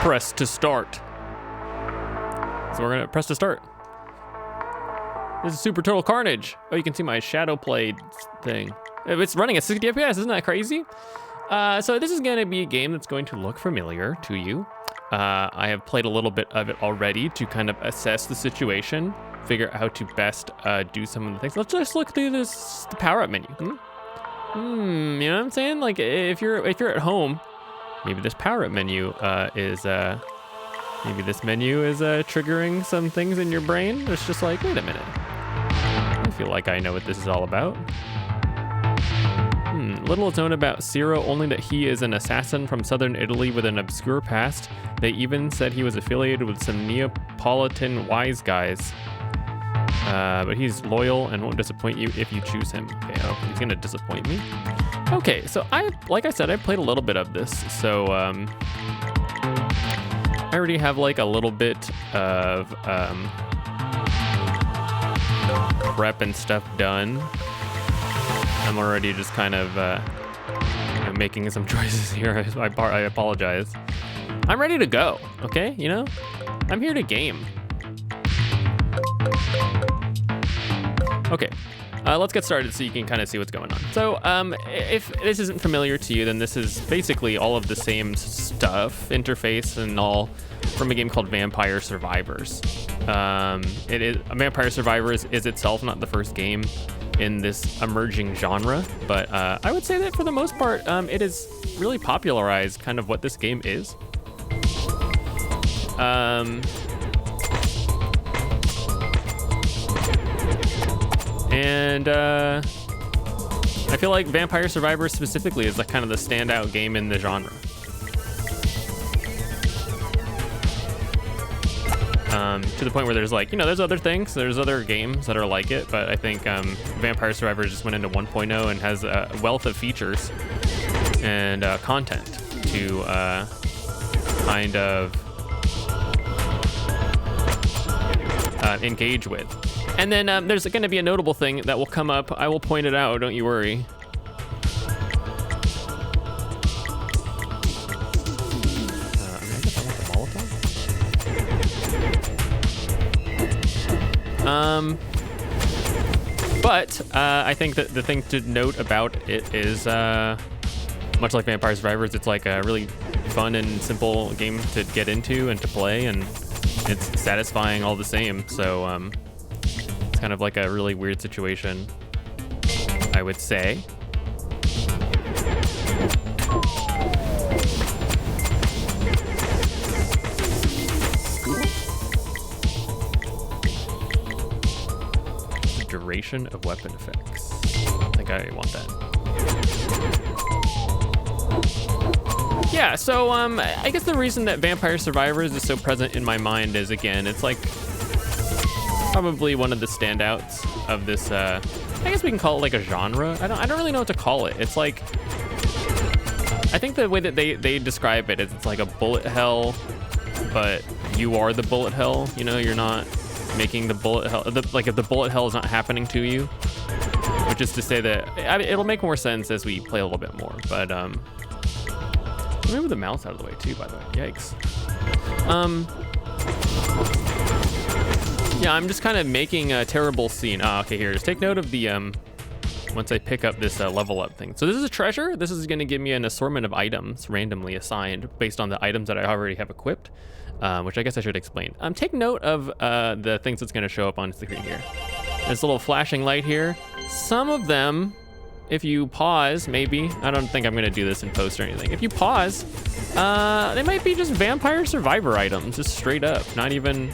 press to start. So we're gonna press to start. This is SuperTotalCarnage. Oh, you can see my shadow play thing. It's running at 60 FPS, isn't that crazy? So this is gonna be a game that's going to look familiar to you. I have played a little bit of it already to kind of assess the situation, figure out how to best do some of the things. Let's just look through the power-up menu. You know what I'm saying? Like if you're at home, maybe this power-up menu is maybe this menu is triggering some things in your brain. It's just like, wait a minute. I feel like I know what this is all about. Little is known about Ciro, only that he is an assassin from southern Italy with an obscure past. They even said he was affiliated with some Neapolitan wise guys. But he's loyal and won't disappoint you if you choose him. Okay, oh, he's gonna disappoint me? Okay, so like I said, I played a little bit of this. So I already have like a little bit of prep and stuff done. I'm already just kind of making some choices here. I apologize. I'm ready to go, okay? You know, I'm here to game. Okay, let's get started so you can kind of see what's going on. So if this isn't familiar to you, then this is basically all of the same stuff, interface and all, from a game called Vampire Survivors. It is Vampire Survivors is itself not the first game in this emerging genre, but I would say that for the most part, it has really popularized kind of what this game is. And I feel like Vampire Survivors specifically is like kind of the standout game in the genre. To the point where there's like, you know, there's other things, there's other games that are like it, but I think Vampire Survivors just went into 1.0 and has a wealth of features and content to kind of engage with. And then there's going to be a notable thing that will come up. I will point it out, don't you worry. But I think that the thing to note about it is, much like Vampire Survivors, it's like a really fun and simple game to get into and to play, and it's satisfying all the same. So it's kind of like a really weird situation, I would say. Duration of weapon effects. I think I want that. Yeah, so I guess the reason that Vampire Survivors is so present in my mind is, again, it's like probably one of the standouts of this. I guess we can call it like a genre. I don't really know what to call it. It's like, I think the way that they describe it is it's like a bullet hell, but you are the bullet hell. You know, you're not making the bullet hell, like if the bullet hell is not happening to you, which is to say that, I mean, it'll make more sense as we play a little bit more, but move the mouse out of the way too, by the way. Yikes. Yeah, I'm just kind of making a terrible scene. Okay, here, just take note of the once I pick up this level up thing. So this is a treasure. This is going to give me an assortment of items randomly assigned based on the items that I already have equipped. Which I guess I should explain. Take note of the things that's going to show up on the screen here. There's a little flashing light here. Some of them, if you pause, maybe, I don't think I'm going to do this in post or anything. If you pause, they might be just Vampire Survivor items, just straight up. Not even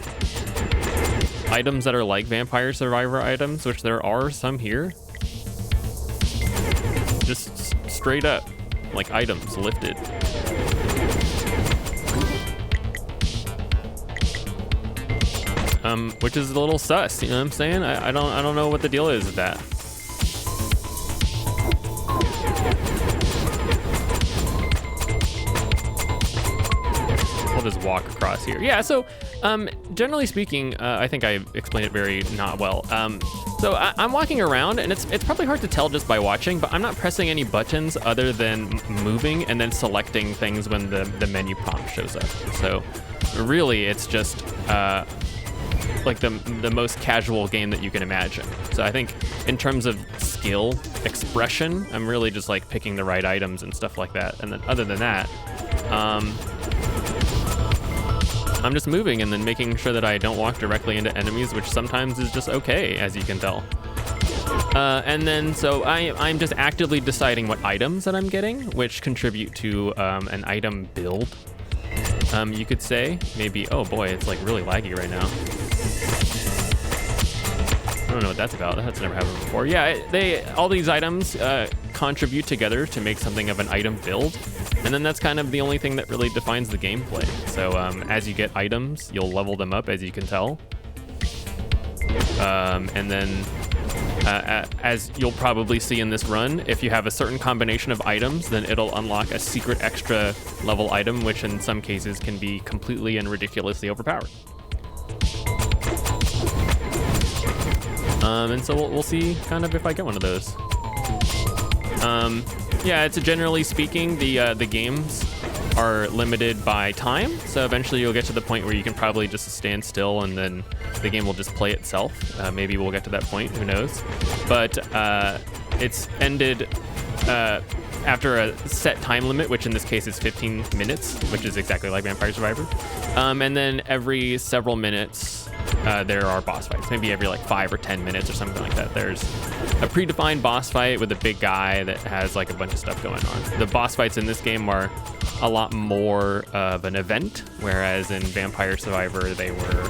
items that are like Vampire Survivor items, which there are some here. Just straight up, like items lifted. Which is a little sus, you know what I'm saying? I don't know what the deal is with that. I'll just walk across here. Yeah, so generally speaking, I think I explained it very not well. So I'm walking around, and it's probably hard to tell just by watching, but I'm not pressing any buttons other than moving and then selecting things when the menu prompt shows up. So really, it's just like the most casual game that you can imagine. So I think in terms of skill expression, I'm really just like picking the right items and stuff like that. And then other than that, I'm just moving and then making sure that I don't walk directly into enemies, which sometimes is just okay, as you can tell. And then so I'm just actively deciding what items that I'm getting, which contribute to an item build. You could say maybe, oh boy, it's like really laggy right now. I don't know what that's about. That's never happened before. Yeah, all these items contribute together to make something of an item build. And then that's kind of the only thing that really defines the gameplay. So as you get items, you'll level them up, as you can tell. And then as you'll probably see in this run, if you have a certain combination of items, then it'll unlock a secret extra level item, which in some cases can be completely and ridiculously overpowered. And so we'll see kind of if I get one of those. Yeah, it's generally speaking, the games are limited by time. So eventually you'll get to the point where you can probably just stand still and then the game will just play itself. Maybe we'll get to that point, who knows? But it's ended after a set time limit, which in this case is 15 minutes, which is exactly like Vampire Survivor. And then every several minutes, there are boss fights, maybe every like 5 or 10 minutes or something like that. There's a predefined boss fight with a big guy that has like a bunch of stuff going on. The boss fights in this game are a lot more of an event, whereas in Vampire Survivor, they were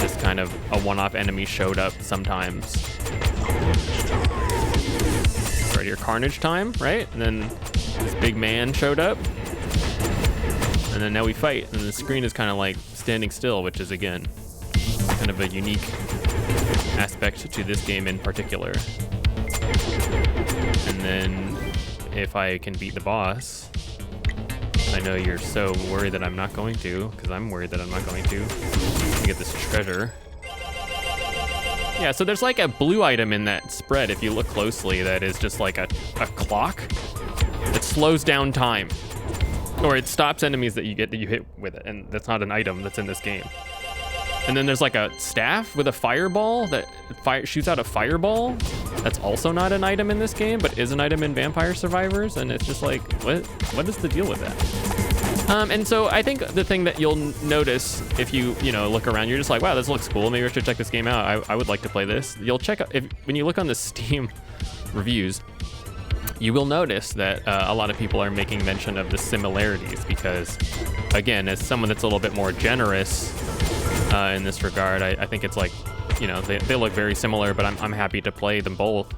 just kind of a one-off enemy showed up sometimes. Ready your Carnage time, right? And then this big man showed up. And then now we fight, and the screen is kind of like standing still, which is, again, kind of a unique aspect to this game in particular. And then if I can beat the boss, I know you're so worried that I'm not going to, because I'm worried that I'm not going to get this treasure. Yeah, so there's like a blue item in that spread, if you look closely, that is just like a clock. It slows down time. Or it stops enemies that you hit with it, and that's not an item that's in this game. And then there's like a staff with a fireball that shoots out a fireball. That's also not an item in this game, but is an item in Vampire Survivors. And it's just like, what is the deal with that? And so I think the thing that you'll notice if you look around, you're just like, wow, this looks cool. Maybe I should check this game out. I would like to play this. You'll check out when you look on the Steam reviews, you will notice that a lot of people are making mention of the similarities because, again, as someone that's a little bit more generous in this regard, I think it's like, they look very similar, but I'm happy to play them both.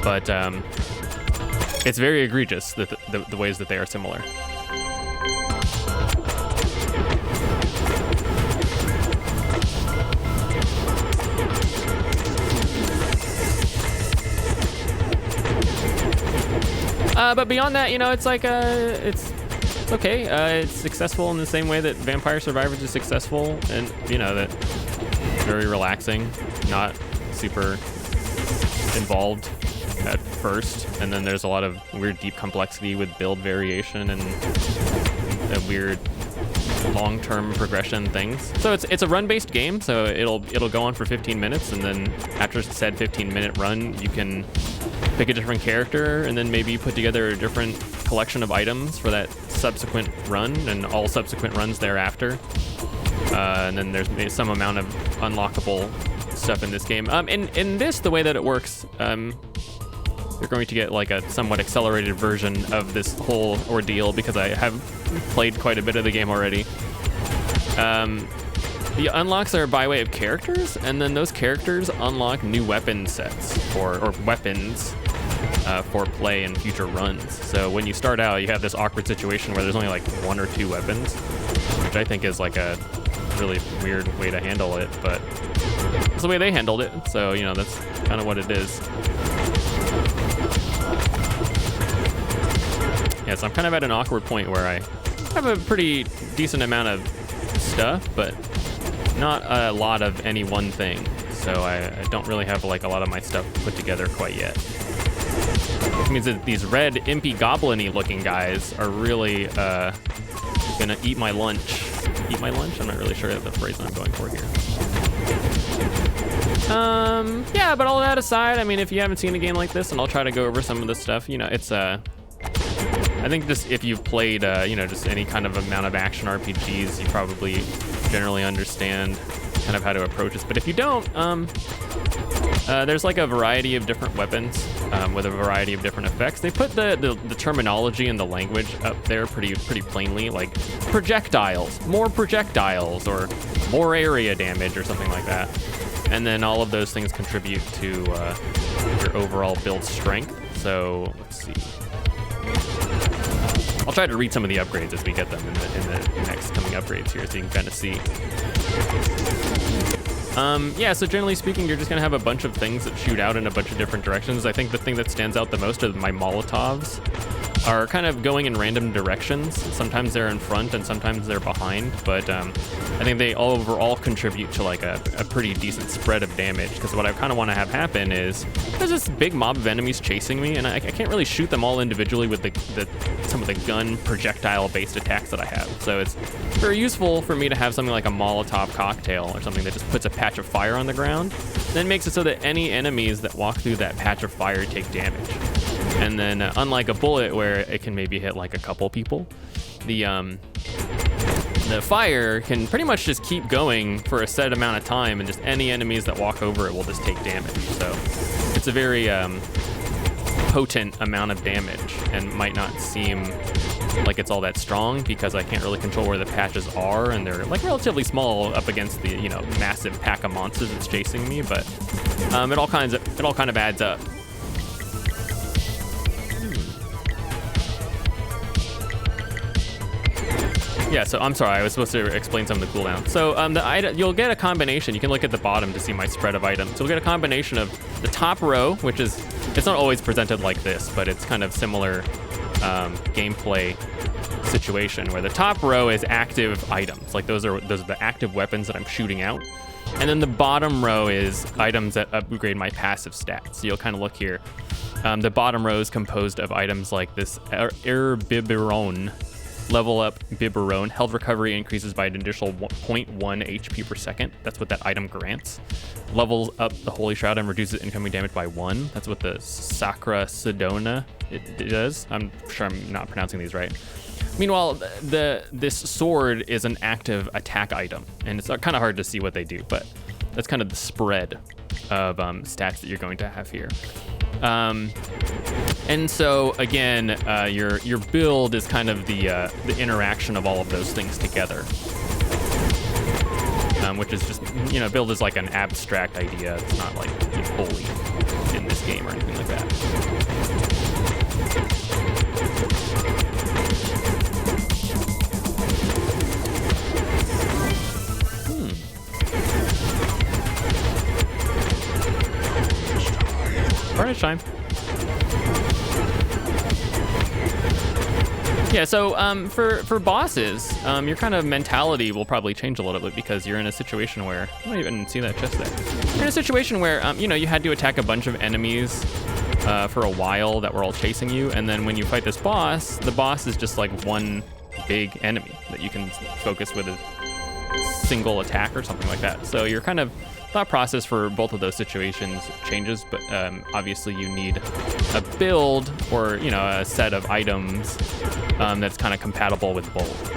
But it's very egregious that the ways that they are similar. But beyond that, it's like it's okay. It's successful in the same way that Vampire Survivors is successful, and that very relaxing, not super involved at first, and then there's a lot of weird deep complexity with build variation and weird long-term progression things. So it's a run-based game, so it'll go on for 15 minutes, and then after said 15-minute run, you can pick a different character and then maybe put together a different collection of items for that subsequent run and all subsequent runs thereafter. And then there's some amount of unlockable stuff in this game. In this, the way that it works, you're going to get like a somewhat accelerated version of this whole ordeal because I have played quite a bit of the game already. The unlocks are by way of characters, and then those characters unlock new weapon sets or weapons for play in future runs. So when you start out, you have this awkward situation where there's only like 1 or 2 weapons, which I think is like a really weird way to handle it, but it's the way they handled it. So, that's kind of what it is. Yeah, so I'm kind of at an awkward point where I have a pretty decent amount of stuff, but not a lot of any one thing. So I don't really have like a lot of my stuff put together quite yet. Which means that these red impy goblin-y looking guys are really gonna eat my lunch. Eat my lunch? I'm not really sure of the phrase I'm going for here. Yeah, but all that aside, I mean, if you haven't seen a game like this, and I'll try to go over some of the stuff, you know, it's I think just if you've played, you know, just any kind of amount of action RPGs, you probably generally understand kind of how to approach this. But if you don't, there's like a variety of different weapons with a variety of different effects. They put the terminology and the language up there pretty plainly, like projectiles, or more area damage or something like that. And then all of those things contribute to your overall build strength. So let's see. I'll try to read some of the upgrades as we get them in the next coming upgrades here, so you can kind of see. Yeah, so generally speaking, you're just gonna have a bunch of things that shoot out in a bunch of different directions. I think the thing that stands out the most are my Molotovs are kind of going in random directions. Sometimes they're in front and sometimes they're behind, but I think they overall contribute to like a pretty decent spread of damage, because what I kind of want to have happen is there's this big mob of enemies chasing me, and I can't really shoot them all individually with some of the gun projectile-based attacks that I have. So it's very useful for me to have something like a Molotov cocktail or something that just puts a patch of fire on the ground, then makes it so that any enemies that walk through that patch of fire take damage. And then unlike a bullet where it can maybe hit like a couple people, the fire can pretty much just keep going for a set amount of time, and just any enemies that walk over it will just take damage. So it's a very potent amount of damage, and might not seem like it's all that strong because I can't really control where the patches are, and they're like relatively small up against the, you know, massive pack of monsters that's chasing me. But it all kind of adds up. Yeah, so I'm sorry, I was supposed to explain some of the cooldowns. So you'll get a combination. You can look at the bottom to see my spread of items. So you'll get a combination of the top row, which is, it's not always presented like this, but it's kind of similar gameplay situation where the top row is active items. Like those are the active weapons that I'm shooting out. And then the bottom row is items that upgrade my passive stats. So you'll kind of look here. The bottom row is composed of items like this Biberon. Level up Biberon. Health recovery increases by an additional 0.1 HP per second. That's what that item grants. Levels up the Holy Shroud and reduces incoming damage by 1. That's what the Sacra Sedona it does. I'm sure I'm not pronouncing these right. Meanwhile, this sword is an active attack item, and it's kind of hard to see what they do, but that's kind of the spread of stats that you're going to have here. And so again, your build is kind of the interaction of all of those things together, which is just, you know, build is like an abstract idea. It's not like fully in this game or anything like that. Carnage time. Yeah, so for bosses, your kind of mentality will probably change a little bit, because you're in a situation where, I don't even see that chest there. You're in a situation where, you know, you had to attack a bunch of enemies for a while that were all chasing you, and then when you fight this boss, the boss is just like one big enemy that you can focus with a single attack or something like that. So your kind of thought process for both of those situations changes, but obviously you need a build or, you know, a set of items that's kind of compatible with both.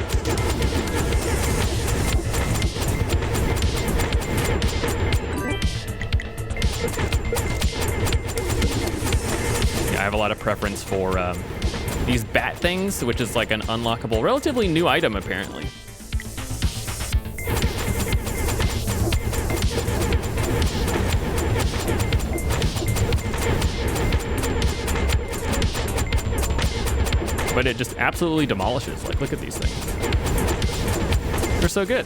Yeah, I have a lot of preference for these bat things, which is like an unlockable, relatively new item apparently. But it just absolutely demolishes. Like, look at these things. They're so good.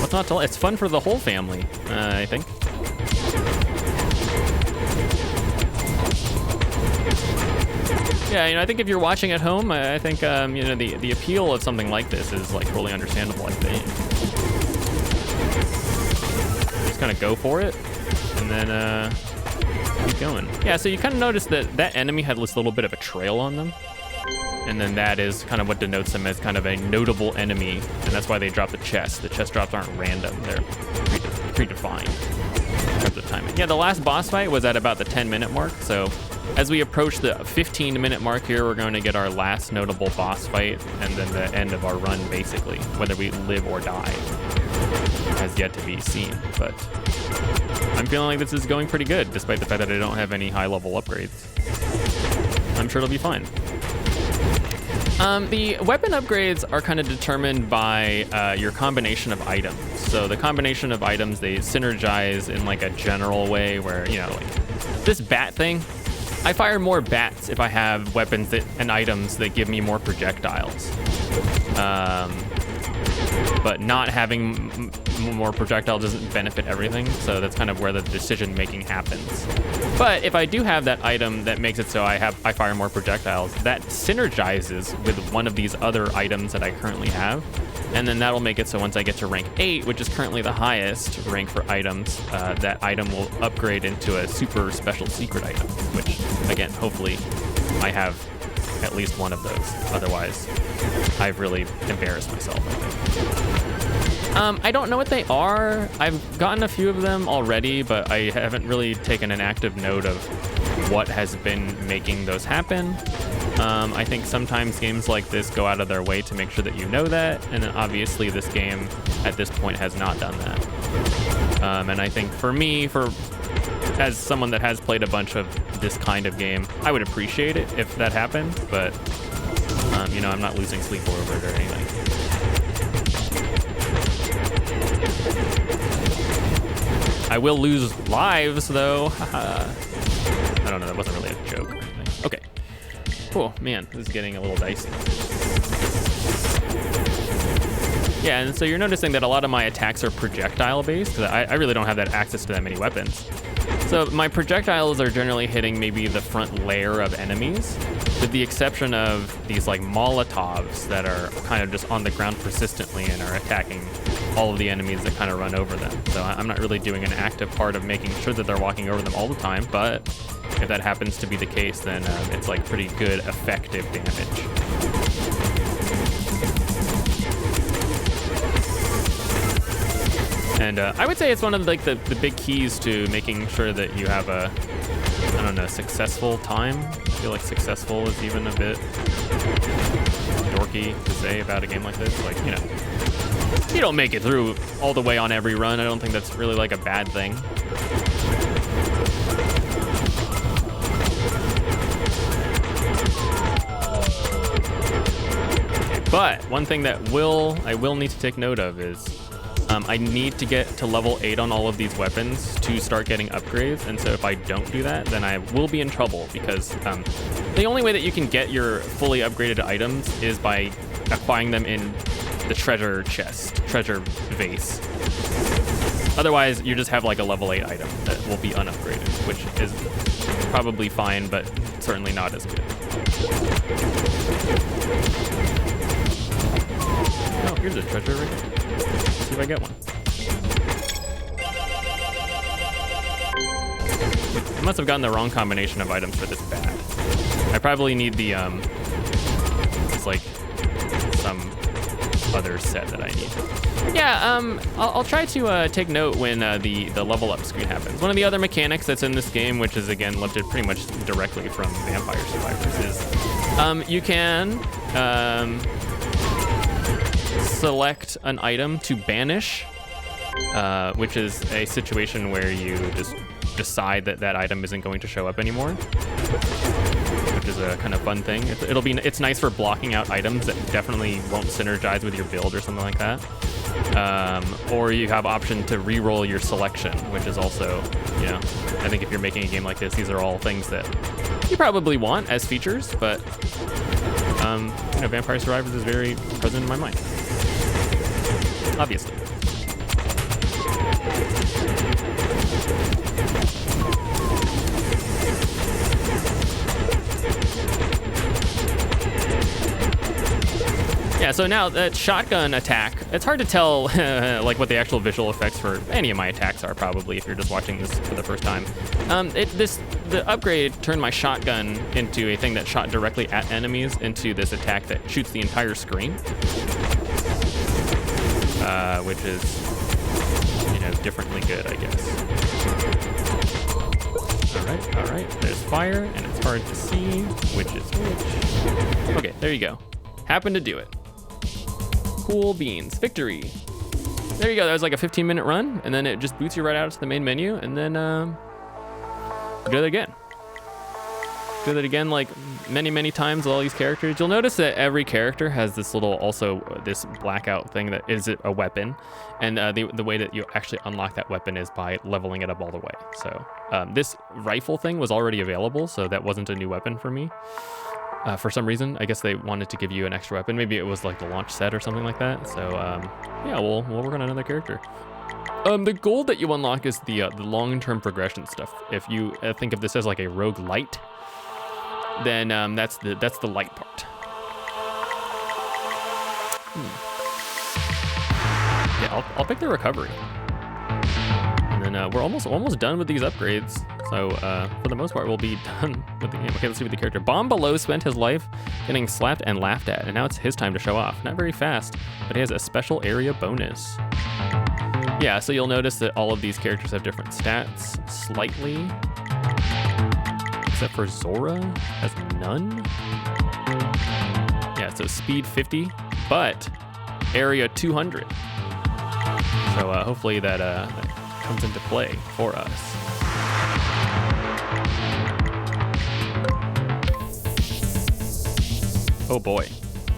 What's not to like? It's fun for the whole family, I think. Yeah, you know, I think if you're watching at home, I think you know, the appeal of something like this is like totally understandable. I think just kind of go for it, and then keep going. Yeah, so you kind of notice that that enemy had this little bit of a trail on them, and then that is kind of what denotes them as kind of a notable enemy, and that's why they drop the chest. The chest drops aren't random; they're predefined in terms of timing. Yeah, the last boss fight was at about the 10-minute mark, so as we approach the 15-minute mark here, we're going to get our last notable boss fight, and then the end of our run, basically. Whether we live or die has yet to be seen, but I'm feeling like this is going pretty good, despite the fact that I don't have any high-level upgrades. I'm sure it'll be fine. The weapon upgrades are kind of determined by your combination of items. So the combination of items, they synergize in like a general way where, you know, like this bat thing, I fire more bats if I have weapons and items that give me more projectiles. But not having more projectile doesn't benefit everything, so that's kind of where the decision making happens. But if I do have that item that makes it so I fire more projectiles, that synergizes with one of these other items that I currently have, and then that'll make it so once I get to rank 8, which is currently the highest rank for items, that item will upgrade into a super special secret item, which again, hopefully I have at least one of those. Otherwise, I've really embarrassed myself, I think. I don't know what they are. I've gotten a few of them already, but I haven't really taken an active note of what has been making those happen. I think sometimes games like this go out of their way to make sure that you know that, and then obviously this game at this point has not done that. And I think for me, as someone that has played a bunch of this kind of game, I would appreciate it if that happened, but you know, I'm not losing sleep over it or anything. I will lose lives, though. I don't know, that wasn't really a joke or anything. Okay. Cool, man, this is getting a little dicey. Yeah, and so you're noticing that a lot of my attacks are projectile-based, because I really don't have that access to that many weapons. So my projectiles are generally hitting maybe the front layer of enemies, with the exception of these like Molotovs that are kind of just on the ground persistently and are attacking all of the enemies that kind of run over them. So I'm not really doing an active part of making sure that they're walking over them all the time, but if that happens to be the case, then it's like pretty good effective damage. And I would say it's one of like the big keys to making sure that you have a, I don't know, successful time. I feel like successful is even a bit dorky to say about a game like this. Like, you know, you don't make it through all the way on every run. I don't think that's really like a bad thing. Okay, but one thing that I will need to take note of is I need to get to level 8 on all of these weapons to start getting upgrades, and so if I don't do that, then I will be in trouble, because the only way that you can get your fully upgraded items is by acquiring them in the treasure vase. Otherwise, you just have like a level 8 item that will be unupgraded, which is probably fine, but certainly not as good. Oh, here's a treasure right here. Let's see if I get one. I must have gotten the wrong combination of items for this bag. I probably need the, it's like some other set that I need. Yeah, I'll try to take note when the level up screen happens. One of the other mechanics that's in this game, which is again lifted pretty much directly from Vampire Survivors, is you can select an item to banish, which is a situation where you just decide that that item isn't going to show up anymore, which is a kind of fun thing. It's nice for blocking out items that definitely won't synergize with your build or something like that. Or you have option to re-roll your selection, which is also, you know, I think if you're making a game like this, these are all things that you probably want as features, but you know, Vampire Survivors is very present in my mind, obviously. Yeah, so now that shotgun attack, it's hard to tell like what the actual visual effects for any of my attacks are probably if you're just watching this for the first time. The upgrade turned my shotgun into a thing that shot directly at enemies into this attack that shoots the entire screen, which is, you know, differently good, I guess. All right, there's fire, and it's hard to see which is which. Okay, there you go. Happened to do it. Cool beans, victory. There you go, that was like a 15-minute run, and then it just boots you right out to the main menu, and then do it again. Do that again like many times with all these characters. You'll notice that every character has this little, this blackout thing that is a weapon, and the way that you actually unlock that weapon is by leveling it up all the way. So this rifle thing was already available, so that wasn't a new weapon for me. For some reason, I guess they wanted to give you an extra weapon. Maybe it was like the launch set or something like that. So yeah, we'll work on another character. The gold that you unlock is the long-term progression stuff. If you think of this as like a roguelite, then that's the light part. Yeah, I'll pick the recovery. And then we're almost done with these upgrades. So for the most part, we'll be done with the game. Okay, let's see what the character. Bomb Below spent his life getting slapped and laughed at, and now it's his time to show off. Not very fast, but he has a special area bonus. Yeah, so you'll notice that all of these characters have different stats, slightly. Except for Zora has none. Yeah, so speed 50, but area 200. So hopefully that comes into play for us. Oh boy,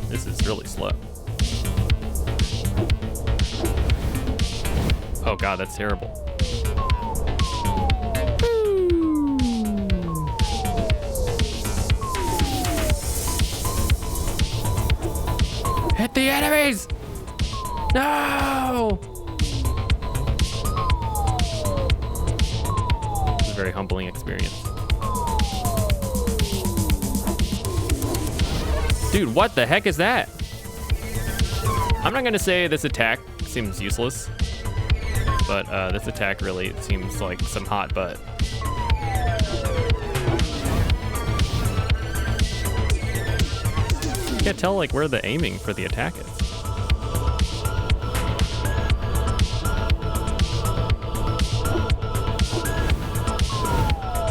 this is really slow. Oh god, that's terrible. Hit the enemies! No! This is a very humbling experience. Dude, what the heck is that? I'm not gonna say this attack seems useless, but this attack really seems like some hot butt. I can't tell like where the aiming for the attack is.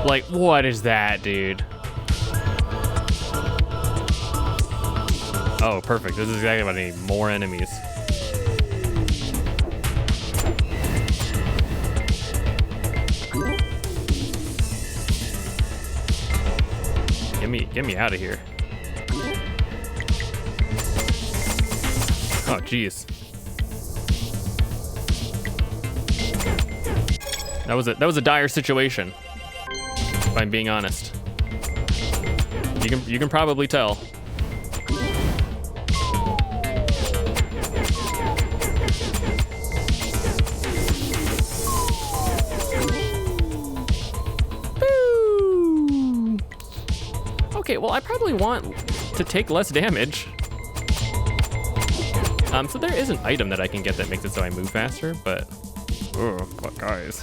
Like, what is that, dude? Oh, perfect. This is exactly what I need. More enemies. Get me out of here. Oh, jeez. That was a dire situation, if I'm being honest. You can probably tell. Boo! Okay, well, I probably want to take less damage. So there is an item that I can get that makes it so I move faster, but what guys?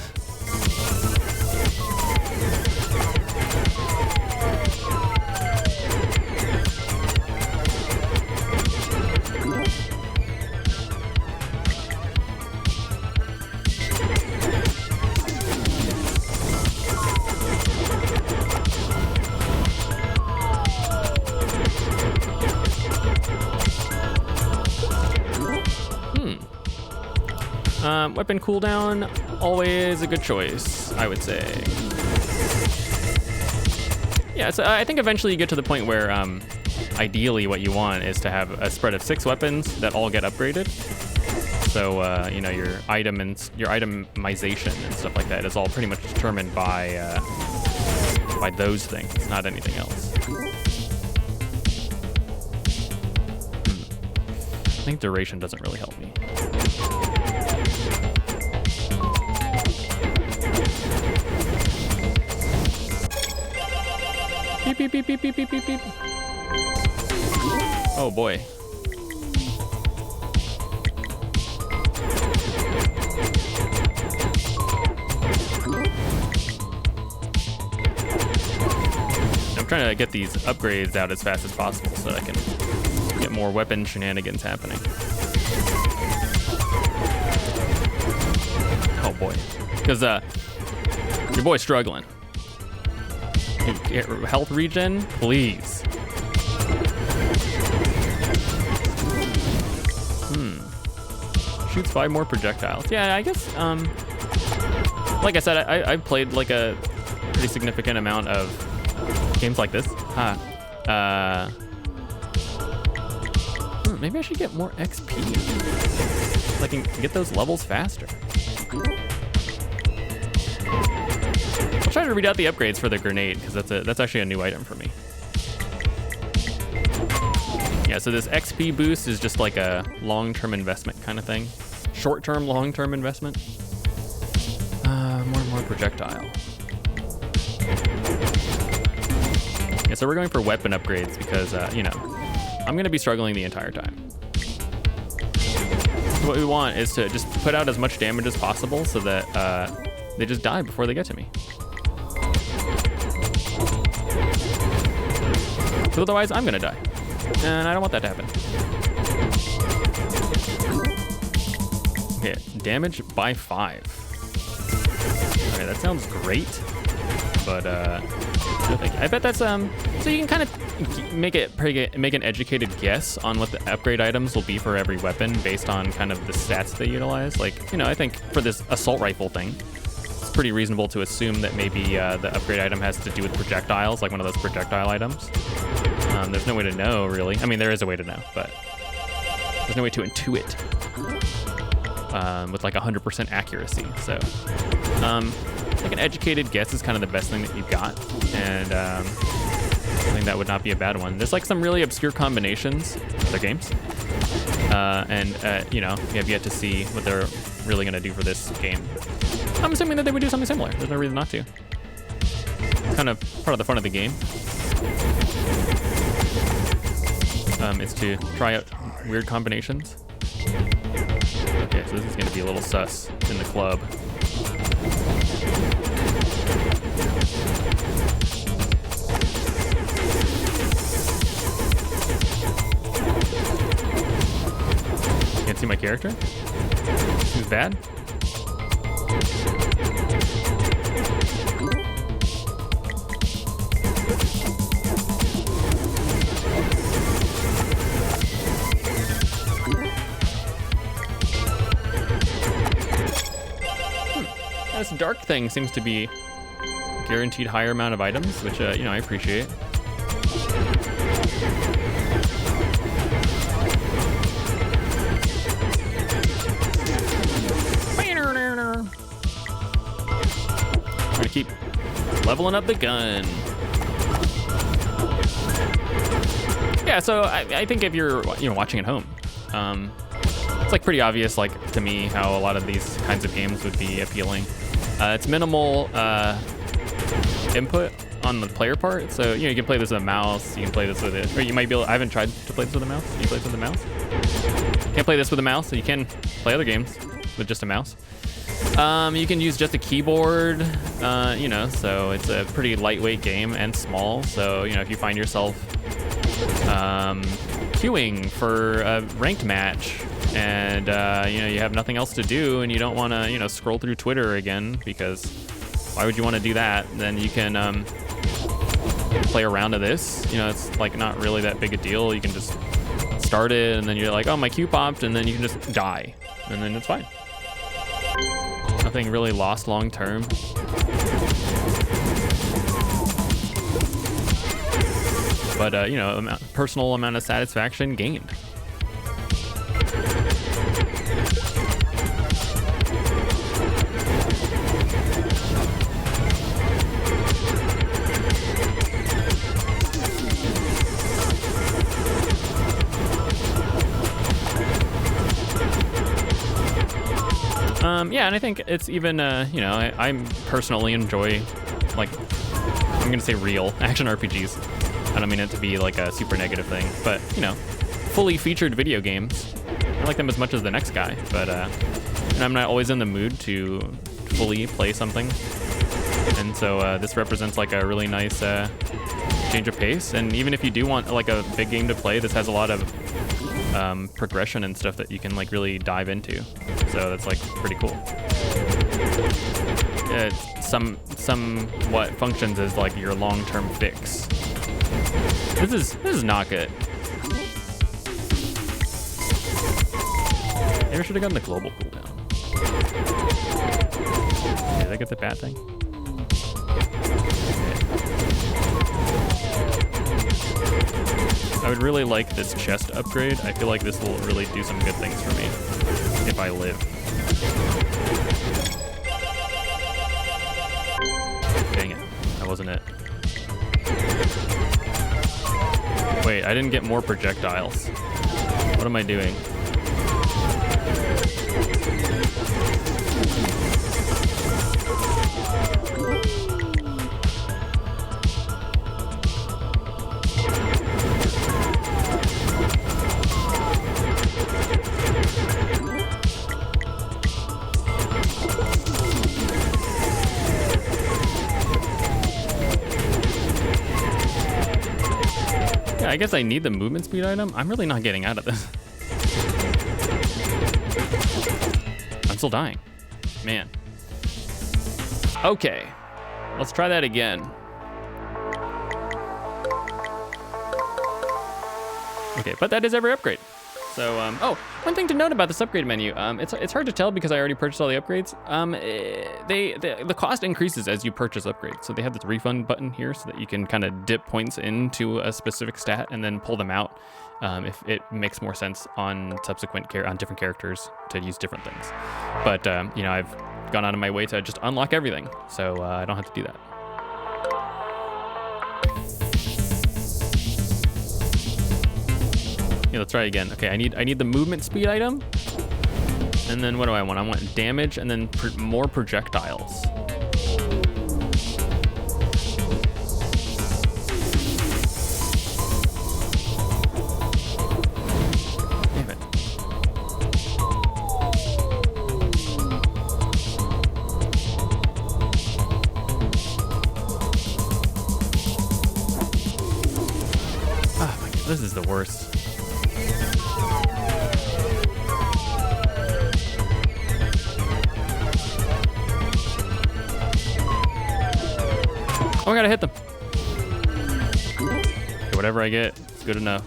Weapon cooldown, always a good choice, I would say. Yeah, so I think eventually you get to the point where ideally what you want is to have a spread of 6 weapons that all get upgraded. So you know, your itemization and stuff like that is all pretty much determined by those things, not anything else. I think duration doesn't really help me. Beep, beep, beep, beep, beep, beep, beep, beep. Oh boy. trying to get these upgrades out as fast as possible so that I can get more weapon shenanigans happening. Oh boy, because your boy's struggling. Health regen, please. Shoots 5 more projectiles. Yeah, I guess, like I said, I've played like a pretty significant amount of games like this. Maybe I should get more XP so I can get those levels faster. I'll try to read out the upgrades for the grenade, because that's actually a new item for me. Yeah, so this XP boost is just like a long-term investment kind of thing. Short-term, long-term investment. More and more projectile. Yeah, so we're going for weapon upgrades because, you know, I'm gonna be struggling the entire time. So what we want is to just put out as much damage as possible so that they just die before they get to me. So otherwise, I'm gonna die. And I don't want that to happen. Okay, damage by 5. Okay, that sounds great. But I bet that's so you can kind of make an educated guess on what the upgrade items will be for every weapon based on kind of the stats they utilize. Like, you know, I think for this assault rifle thing, it's pretty reasonable to assume that maybe the upgrade item has to do with projectiles, like one of those projectile items. There's no way to know, really. I mean, there is a way to know, but there's no way to intuit with like 100% accuracy. So, like an educated guess is kind of the best thing that you've got, and I think that would not be a bad one. There's like some really obscure combinations of other games, and you know, we have yet to see what they're really going to do for this game. I'm assuming that they would do something similar. There's no reason not to. It's kind of part of the fun of the game. Is to try out weird combinations. Okay, so this is going to be a little sus in the club. Can't see my character? Who's bad? This dark thing seems to be guaranteed higher amount of items, which, you know, I appreciate. I'm gonna keep leveling up the gun. Yeah, so I think if you're, you know, watching at home, it's like pretty obvious, like to me, how a lot of these kinds of games would be appealing. It's minimal input on the player part, so you know you can play this with a mouse. You can play this with it, or you might be able. I haven't tried to play this with a mouse. Can you play this with a mouse? Can't play this with a mouse. So you can play other games with just a mouse. You can use just a keyboard. You know, so it's a pretty lightweight game and small. So you know, if you find yourself queuing for a ranked match, and you know, you have nothing else to do, and you don't want to, you know, scroll through Twitter again, because why would you want to do that? Then you can play around to this. You know, it's like not really that big a deal. You can just start it, and then you're like, oh, my queue popped, and then you can just die, and then it's fine. Nothing really lost long term. But you know, personal amount of satisfaction gained. Yeah, and I think it's even, you know, I personally enjoy, like, I'm gonna say real action RPGs. I don't mean it to be like a super negative thing, but, you know, fully featured video games. I like them as much as the next guy, but and I'm not always in the mood to fully play something. And so this represents like a really nice change of pace. And even if you do want like a big game to play, this has a lot of progression and stuff that you can like really dive into. So that's like pretty cool. It somewhat functions as like your long-term fix. This is not good. Maybe I should have gotten the global cooldown. Okay, did I get the bat thing? I would really like this chest upgrade. I feel like this will really do some good things for me if I live. Dang it, that wasn't it. Wait, I didn't get more projectiles. What am I doing? I guess I need the movement speed item. I'm really not getting out of this. I'm still dying. Man. Okay. Let's try that again. Okay, but that is every upgrade. So, oh, one thing to note about this upgrade menu, it's hard to tell because I already purchased all the upgrades. The cost increases as you purchase upgrades. So they have this refund button here so that you can kind of dip points into a specific stat and then pull them out if it makes more sense on on different characters to use different things. But, you know, I've gone out of my way to just unlock everything, so I don't have to do that. Yeah, let's try again. Okay, I need the movement speed item. And then what do I want? I want damage and then more projectiles. Damn it. Oh my God, this is the worst. Oh, I gotta hit them. Okay, whatever I get, it's good enough.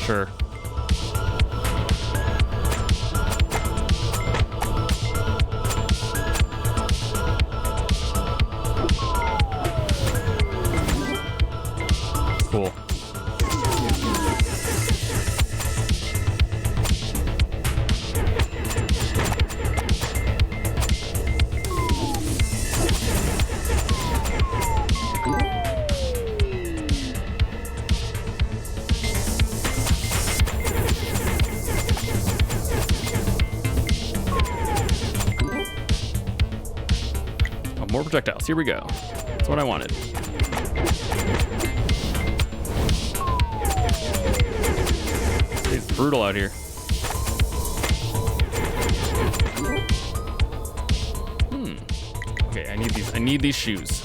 Sure. Cool. More projectiles. Here we go. That's what I wanted. It's brutal out here. Okay, I need these. I need these shoes.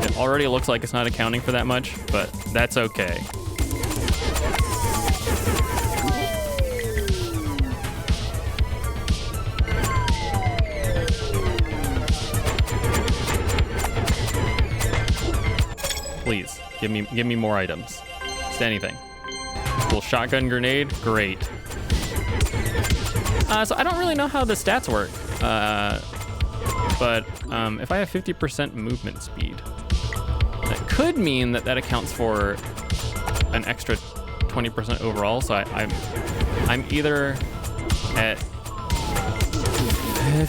It already looks like it's not accounting for that much, but that's okay. Please, give me more items. Just anything. Cool shotgun grenade, great. So I don't really know how the stats work, but if I have 50% movement speed, that could mean that accounts for an extra 20% overall. So I'm either at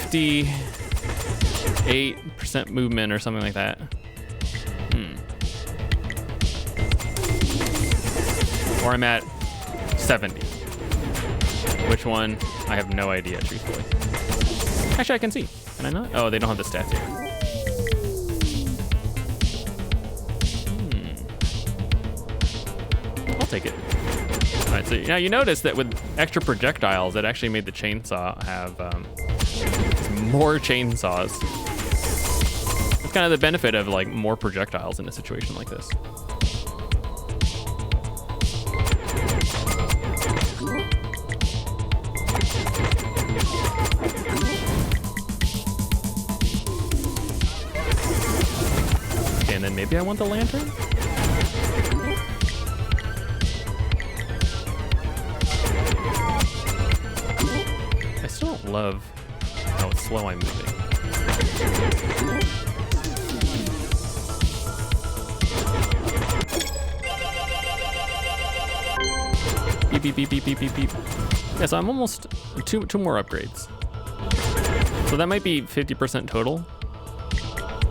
58% movement or something like that. Or I'm at 70. Which one? I have no idea, truthfully. Actually, I can see. Can I not? Oh, they don't have the stats here. I'll take it. All right, so now you notice that with extra projectiles, it actually made the chainsaw have more chainsaws. It's kind of the benefit of like more projectiles in a situation like this. Okay, and then maybe I want the lantern? I still don't love how slow I'm moving. Beep, beep, beep, beep, beep, beep, beep. Yeah, so I'm almost two more upgrades. So that might be 50% total.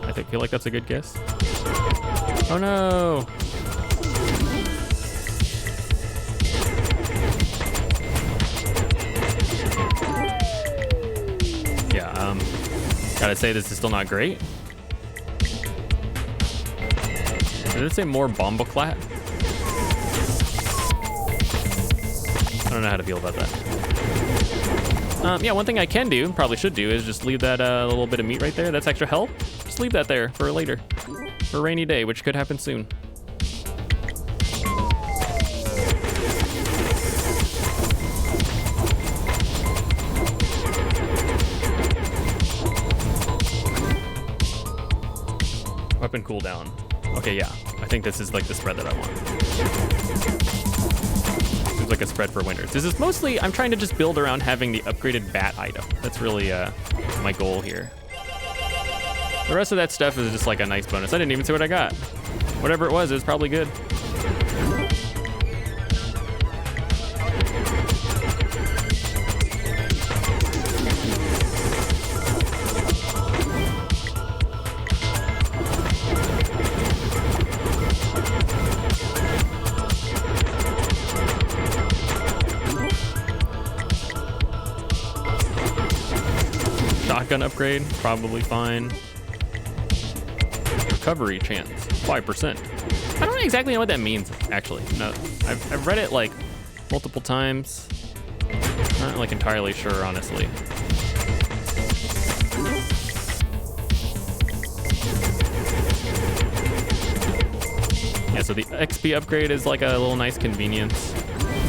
I feel like that's a good guess. Oh no! Yeah, gotta say this is still not great. Did it say more bomboclat? I don't know how to feel about that. Yeah, one thing I can do, probably should do, is just leave that little bit of meat right there. That's extra health. Just leave that there for later. For a rainy day, which could happen soon. Weapon cooldown. Okay, yeah. I think this is like the spread that I want. Seems like a spread for winners. This is mostly, I'm trying to just build around having the upgraded bat item. That's really my goal here. The rest of that stuff is just like a nice bonus. I didn't even see what I got. Whatever it was probably good. Shotgun upgrade, probably fine. Recovery chance, 5%. I don't exactly know what that means, actually. No, I've read it like multiple times. Not like entirely sure, honestly. Yeah, so the XP upgrade is like a little nice convenience.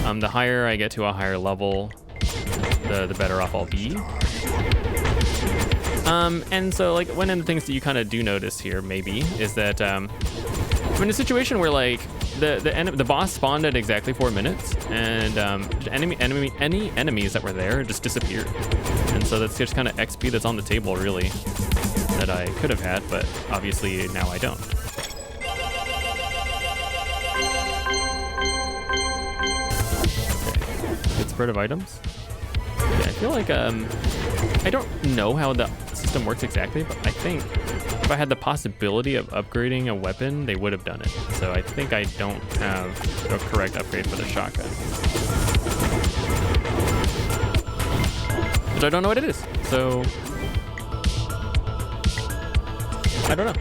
The higher I get to a higher level, the better off I'll be. And so like one of the things that you kind of do notice here maybe is that I'm in a situation where like the boss spawned at exactly 4 minutes and any enemies that were there just disappeared. And so that's just kind of XP that's on the table really that I could have had, but obviously now I don't. Okay. Good spread of items. Yeah, I feel like I don't know how the system works exactly, but I think if I had the possibility of upgrading a weapon, they would have done it. So I think I don't have the correct upgrade for the shotgun. But I don't know what it is, so I don't know.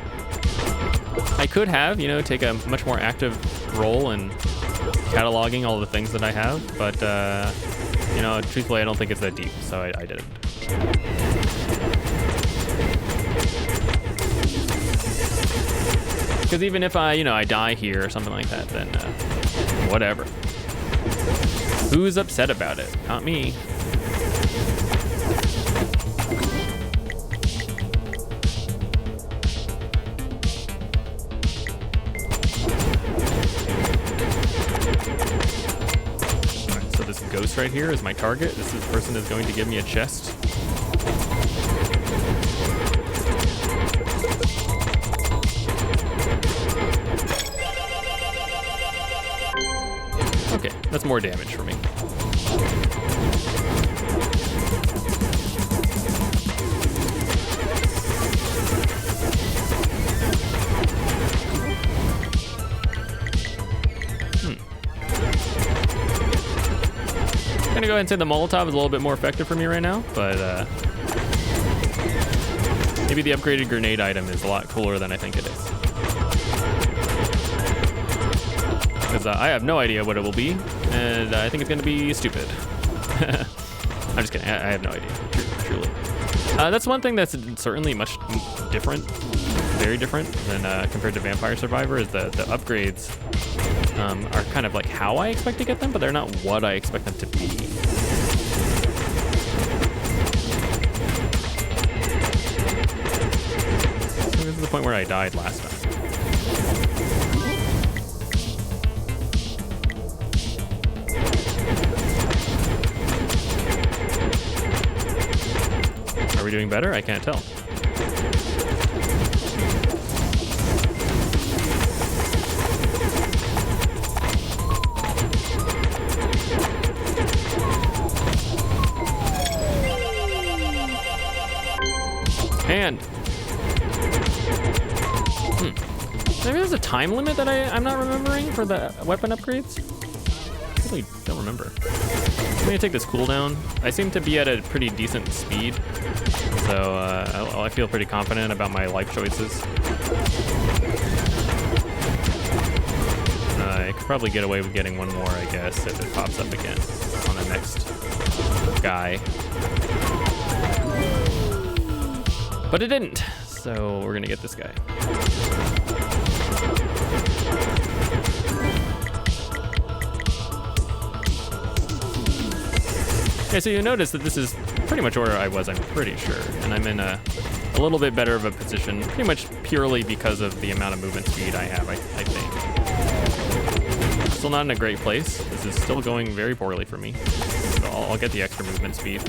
I could have, take a much more active role in cataloging all the things that I have, but truthfully, I don't think it's that deep, so I didn't. Because even if I die here or something like that, then whatever. Who's upset about it? Not me. Alright, so this ghost right here is my target. This person is going to give me a chest. Okay, that's more damage for me. I'm gonna go ahead and say the Molotov is a little bit more effective for me right now, but maybe the upgraded grenade item is a lot cooler than I think it is. Because I have no idea what it will be, and I think it's going to be stupid. I'm just kidding. I have no idea, truly. That's one thing that's certainly much different very different than compared to Vampire Survivor is the upgrades are kind of like how I expect to get them, but they're not what I expect them to be. So this is the point where I died last time. Are we doing better? I can't tell. And maybe there's a time limit that I'm not remembering for the weapon upgrades. I really don't remember. I'm gonna take this cooldown. I seem to be at a pretty decent speed, so I feel pretty confident about my life choices. I could probably get away with getting one more, I guess, if it pops up again on the next guy. But it didn't, so we're gonna get this guy. Okay, so you notice that this is pretty much where I was, I'm pretty sure. And I'm in a little bit better of a position, pretty much purely because of the amount of movement speed I have, I think. Still not in a great place. This is still going very poorly for me. So I'll get the extra movement speed.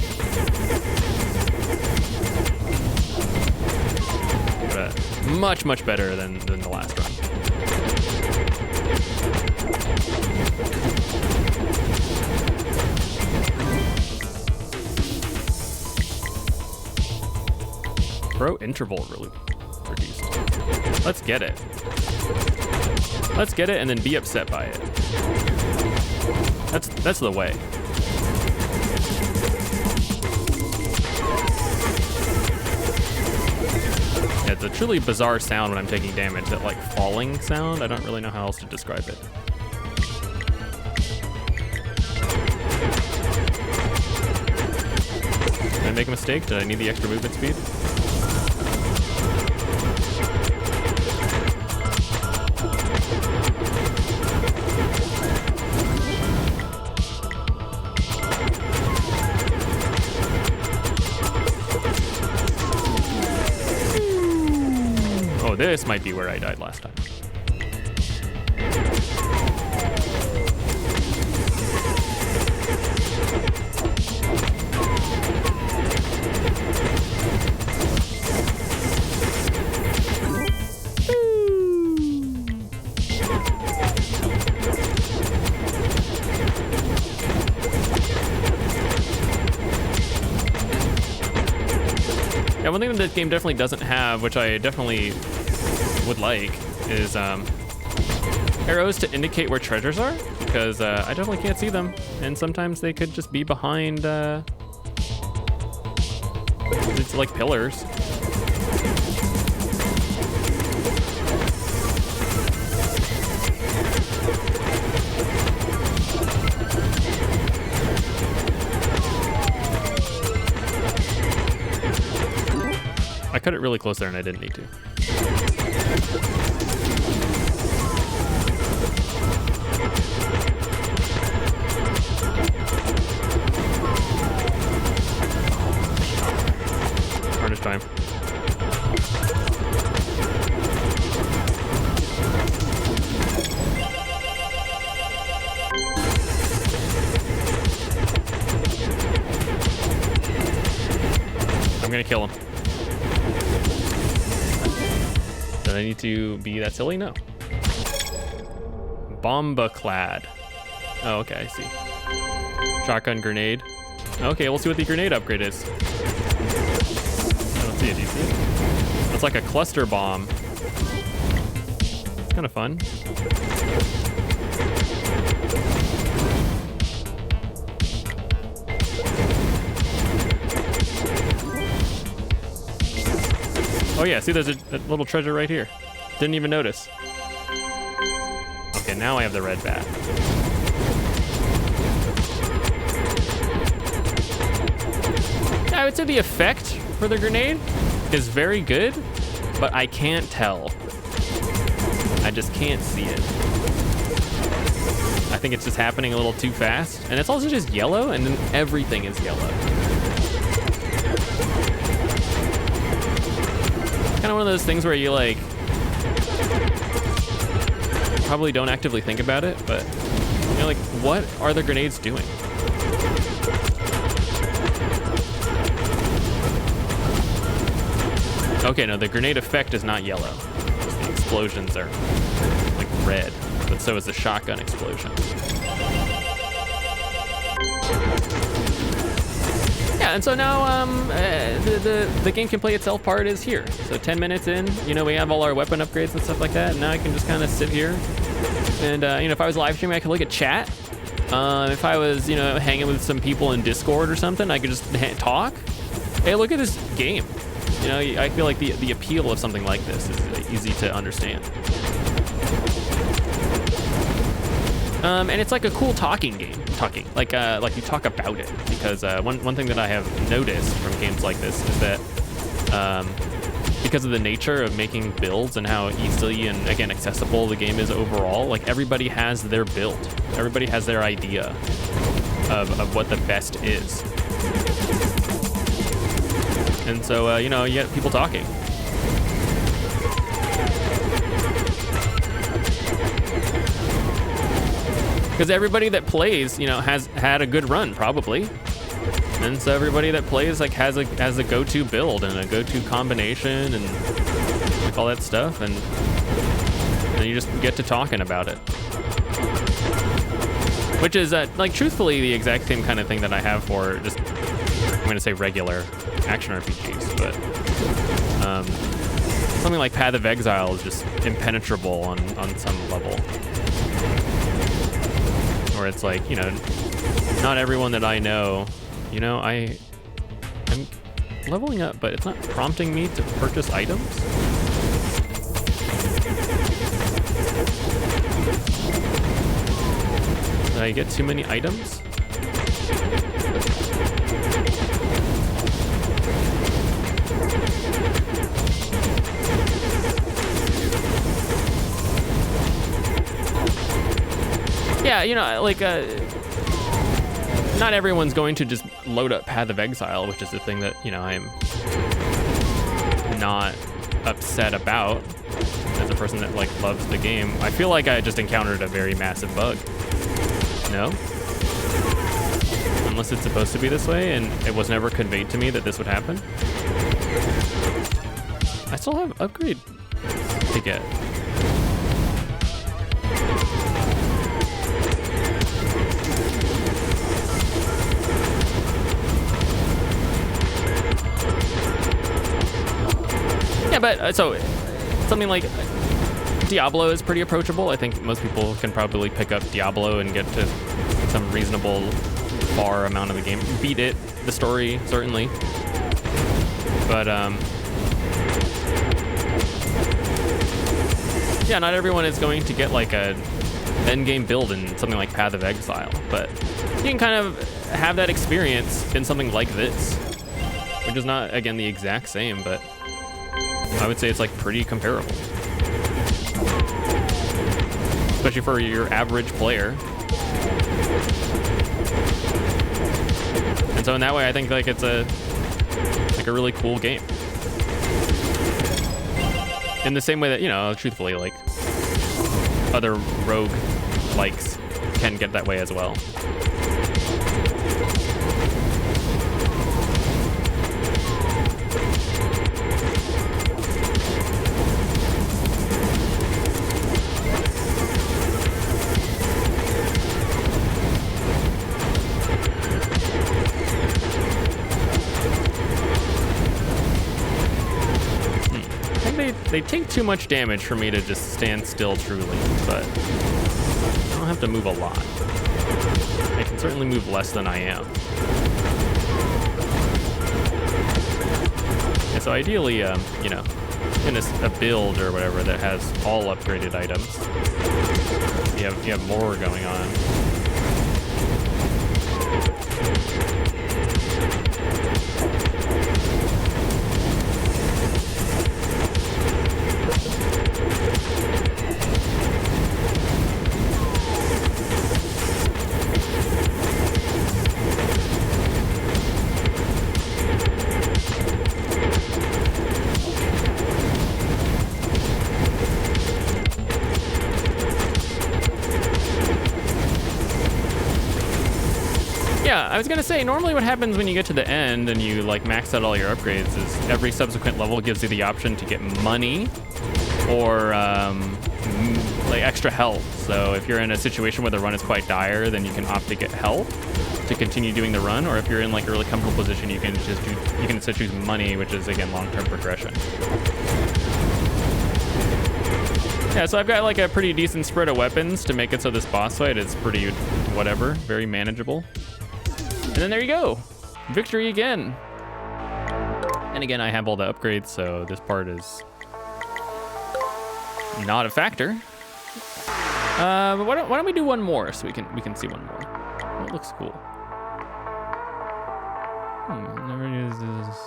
But much, much better than the last run. Pro interval reduced. Let's get it. Let's get it and then be upset by it. That's the way. Yeah, it's a truly bizarre sound when I'm taking damage. That like falling sound. I don't really know how else to describe it. Did I make a mistake? Did I need the extra movement speed? This might be where I died last time. Yeah, one thing that this game definitely doesn't have, which I definitely would like, is arrows to indicate where treasures are, because I definitely can't see them, and sometimes they could just be behind it's like pillars. I cut it really close there and I didn't need to. Hardest time. I'm gonna kill him. Do I need to be that silly? No. Bomba clad. Oh, okay, I see. Shotgun grenade. Okay, we'll see what the grenade upgrade is. I don't see it, do you see it? It's like a cluster bomb. It's kind of fun. Oh yeah, see there's a little treasure right here. Didn't even notice. Okay, now I have the red bat. I would say the effect for the grenade is very good. but I can't tell. I just can't see it. I think it's just happening a little too fast. And it's also just yellow, and then everything is yellow. Kind of one of those things where you like probably don't actively think about it, but you're like, what are the grenades doing? Okay, no, the grenade effect is not yellow. The explosions are like red, but so is the shotgun explosion. Yeah, and so now the game can play itself part is here. So 10 minutes in, you know, we have all our weapon upgrades and stuff like that. And now I can just kind of sit here. And, you know, if I was live streaming, I could look at chat. If I was, you know, hanging with some people in Discord or something, I could just talk. Hey, look at this game. You know, I feel like the appeal of something like this is easy to understand. And it's like a cool talking game. Like you talk about it, because one thing that I have noticed from games like this is that because of the nature of making builds and how easily and again accessible the game is overall, like everybody has their build, everybody has their idea of what the best is, and so you know, you get people talking. Because everybody that plays, you know, has had a good run probably, and so everybody that plays like has a go-to build and a go-to combination and like all that stuff, and you just get to talking about it, which is like truthfully the exact same kind of thing that I have for just, I'm gonna say regular action RPGs, but something like Path of Exile is just impenetrable on some level. Where it's like, you know, not everyone that I know, you know, I'm leveling up, but it's not prompting me to purchase items. Did I get too many items? Yeah, you know, like, not everyone's going to just load up Path of Exile, which is the thing that, you know, I'm not upset about as a person that, like, loves the game. I feel like I just encountered a very massive bug. No? Unless it's supposed to be this way, and it was never conveyed to me that this would happen. I still have upgrade to get. Yeah, but so something like Diablo is pretty approachable. I think most people can probably pick up Diablo and get to some reasonable far amount of the game. Beat it, the story, certainly. But yeah, not everyone is going to get like a end game build in something like Path of Exile, but you can kind of have that experience in something like this, which is not, again, the exact same, but I would say it's like pretty comparable, especially for your average player. And so in that way, I think like it's a really cool game. In the same way that, you know, truthfully, like other rogue likes can get that way as well. They take too much damage for me to just stand still truly, but I don't have to move a lot. I can certainly move less than I am. And so ideally, you know, in a build or whatever that has all upgraded items, you have more going on. Yeah, I was gonna say, normally what happens when you get to the end and you like max out all your upgrades is every subsequent level gives you the option to get money or like extra health. So if you're in a situation where the run is quite dire, then you can opt to get health to continue doing the run, or if you're in like a really comfortable position, you can instead choose money, which is again long-term progression. Yeah, so I've got like a pretty decent spread of weapons to make it so this boss fight is pretty whatever, very manageable. And then there you go, victory again. And again, I have all the upgrades, so this part is not a factor. But why don't we do one more so we can see one more? It looks cool. Never used this.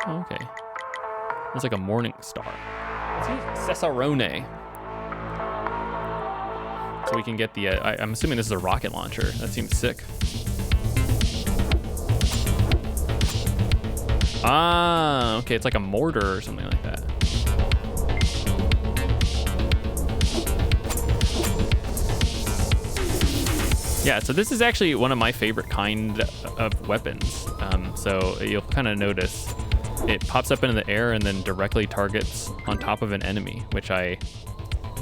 Oh, okay. It's like a morning star. Let's use Cesarone. So we can get the, I'm assuming this is a rocket launcher. That seems sick. Ah, okay, it's like a mortar or something like that. Yeah, so this is actually one of my favorite kind of weapons. So you'll kind of notice it pops up into the air and then directly targets on top of an enemy, which I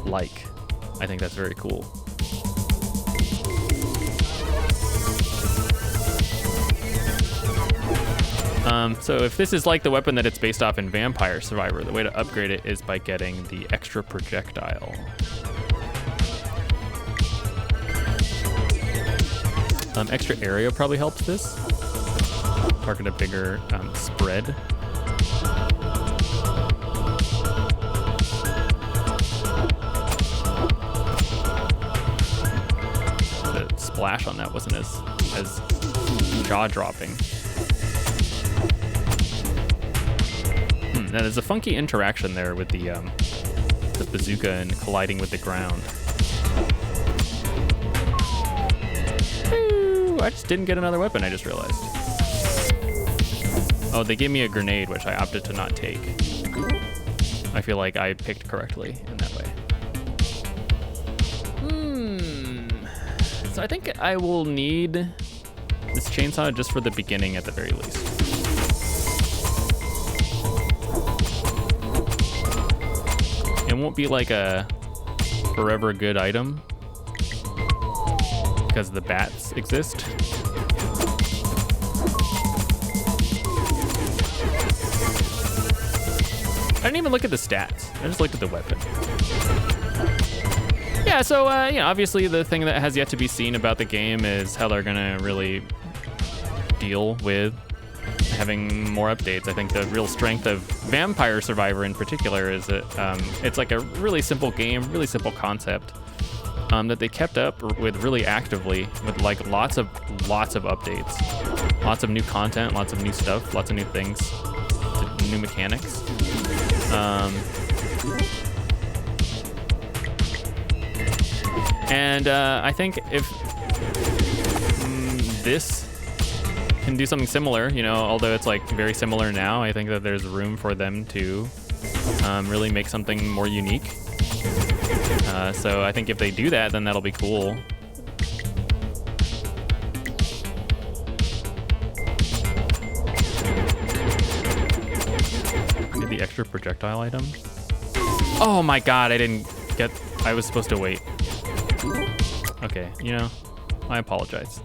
like. I think that's very cool. So if this is like the weapon that it's based off in Vampire Survivor, the way to upgrade it is by getting the extra projectile. Extra area probably helps this. Target a bigger spread. The splash on that wasn't as jaw-dropping. Now there's a funky interaction there with the bazooka and colliding with the ground. Ooh, I just didn't get another weapon, I just realized. Oh, they gave me a grenade, which I opted to not take. I feel like I picked correctly in that way. So I think I will need this chainsaw just for the beginning at the very least. It won't be like a forever good item because the bats exist. I didn't even look at the stats. I just looked at the weapon. Yeah, so obviously the thing that has yet to be seen about the game is how they're gonna really deal with having more updates. I think the real strength of Vampire Survivor in particular is that it's like a really simple game, really simple concept that they kept up with really actively with like lots of updates, lots of new content, lots of new stuff, lots of new things, new mechanics. And I think if this can do something similar, although it's like very similar now, I think that there's room for them to really make something more unique. So I think if they do that, then that'll be cool. Get the extra projectile item. Oh my god, I was supposed to wait. Okay, I apologize.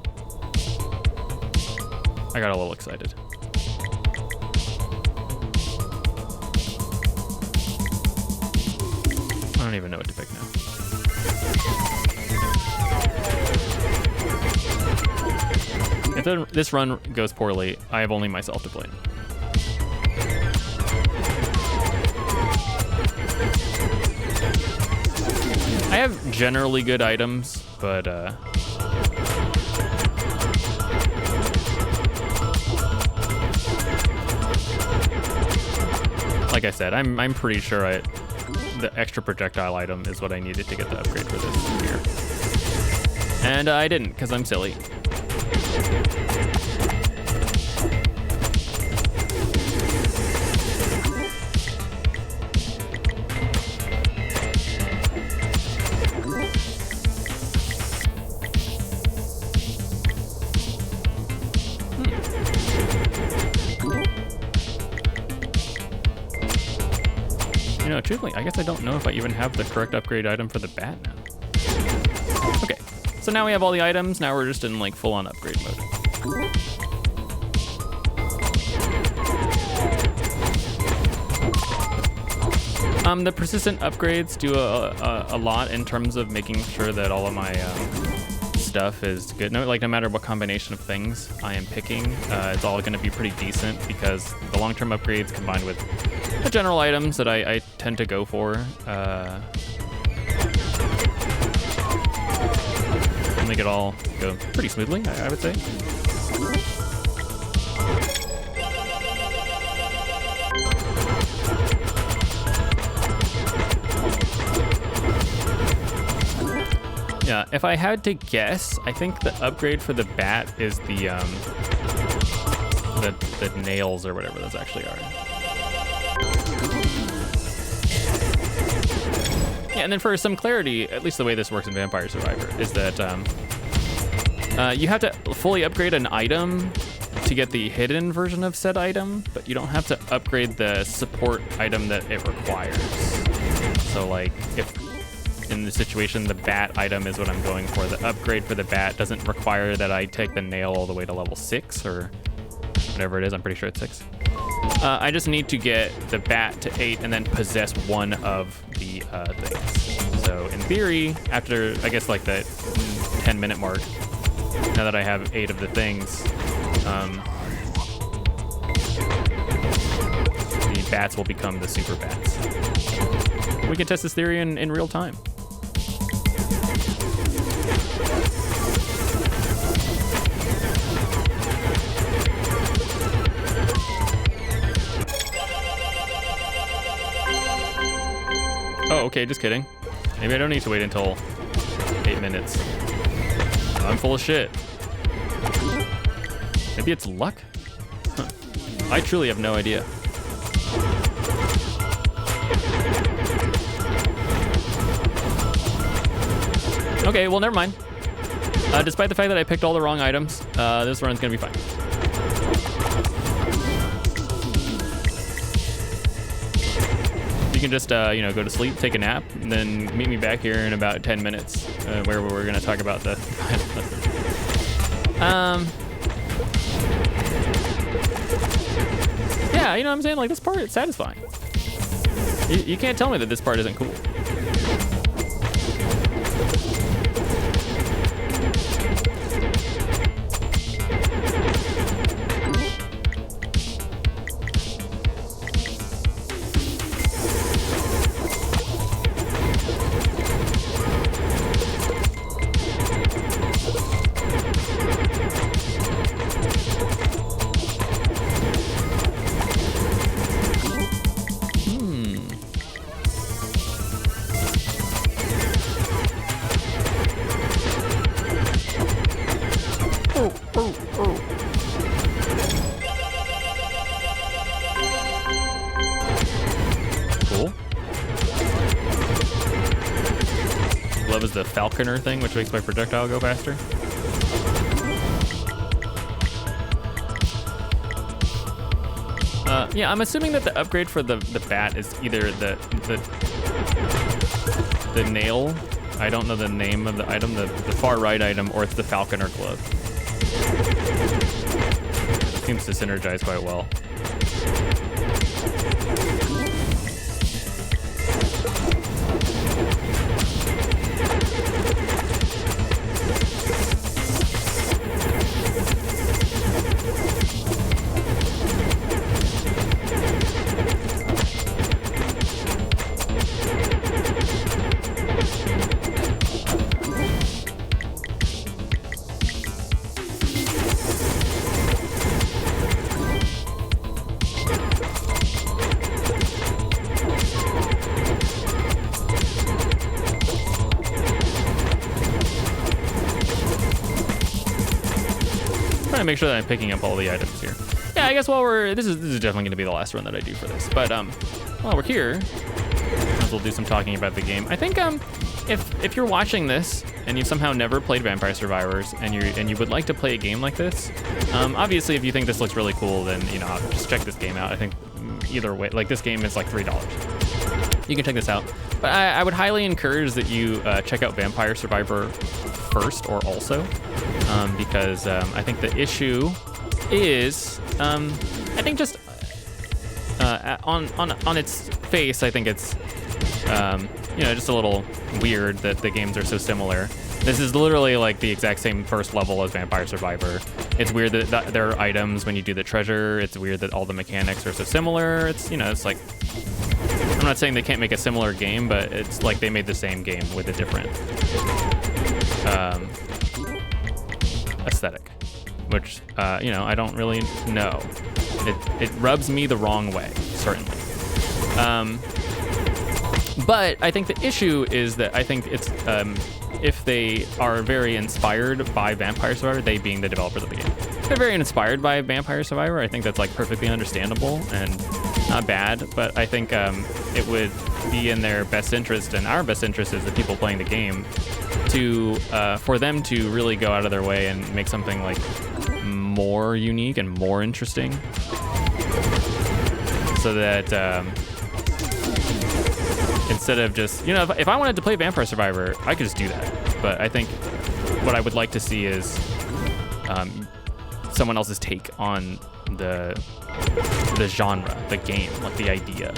I got a little excited. I don't even know what to pick now. If this run goes poorly, I have only myself to blame. I have generally good items, but like I said, I'm pretty sure the extra projectile item is what I needed to get the upgrade for this here. And I didn't, because I'm silly. truthfully, I guess I don't know if I even have the correct upgrade item for the bat now. Okay, so now we have all the items. Now we're just in like full-on upgrade mode. The persistent upgrades do a lot in terms of making sure that all of my stuff is good. No matter what combination of things I am picking, it's all going to be pretty decent because the long-term upgrades combined with the general items that I tend to go for make it all go pretty smoothly, I would say. Yeah, if I had to guess, I think the upgrade for the bat is the nails or whatever those actually are. Yeah, and then for some clarity, at least the way this works in Vampire Survivor, is that you have to fully upgrade an item to get the hidden version of said item, but you don't have to upgrade the support item that it requires. So like, if in the situation the bat item is what I'm going for, the upgrade for the bat doesn't require that I take the nail all the way to level 6 or whatever it is. I'm pretty sure it's 6. I just need to get the bat to 8 and then possess one of the things. So in theory, after I guess like the 10-minute mark, now that I have 8 of the things, the bats will become the super bats. We can test this theory in real time. Oh, okay, just kidding. Maybe I don't need to wait until 8 minutes. I'm full of shit. Maybe it's luck? Huh. I truly have no idea. Okay, well, never mind. Despite the fact that I picked all the wrong items, this run's gonna be fine. You can just, go to sleep, take a nap, and then meet me back here in about 10 minutes, where we're gonna talk about the. Yeah, you know what I'm saying? Like, this part is satisfying. You can't tell me that this part isn't cool. Is the falconer thing, which makes my projectile go faster. Yeah, I'm assuming that the upgrade for the bat is either the nail. I don't know the name of the item, the far right item, or it's the falconer glove. It seems to synergize quite well. Trying to make sure that I'm picking up all the items here. Yeah, I guess while this is definitely going to be the last run that I do for this. But while we're here, we'll do some talking about the game. I think if you're watching this and you've somehow never played Vampire Survivors and you would like to play a game like this, obviously if you think this looks really cool, then just check this game out. I think either way, like this game is like $3. you can check this out. But I would highly encourage that you check out Vampire Survivor first or also, because I think the issue is, I think just on its face, I think it's just a little weird that the games are so similar. This is literally like the exact same first level as Vampire Survivor. It's weird that there are items when you do the treasure. It's weird that all the mechanics are so similar. It's, it's like, I'm not saying they can't make a similar game, but it's like they made the same game with a different aesthetic, which, I don't really know. It rubs me the wrong way, certainly. But I think the issue is that I think it's, if they are very inspired by Vampire Survivor, they being the developers of the game, they're very inspired by Vampire Survivor. I think that's like perfectly understandable and not bad, but I think it would be in their best interest and our best interest as the people playing the game to for them to really go out of their way and make something like more unique and more interesting, so that instead of just, if I wanted to play Vampire Survivor, I could just do that. But I think what I would like to see is someone else's take on the genre, the game, like the idea.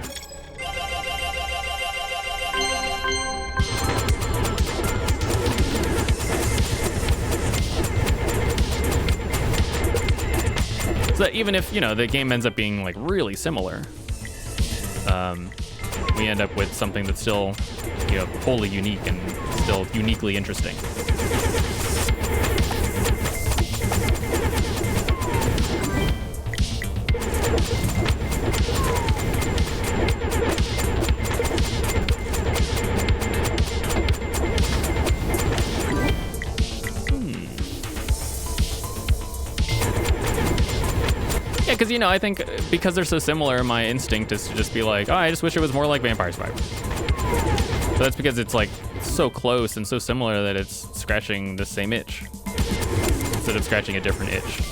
So that even if, the game ends up being like really similar, we end up with something that's still, wholly unique and still uniquely interesting. Yeah, because, I think because they're so similar, my instinct is to just be like, oh, I just wish it was more like Vampire Survivor. But that's because it's like so close and so similar that it's scratching the same itch instead of scratching a different itch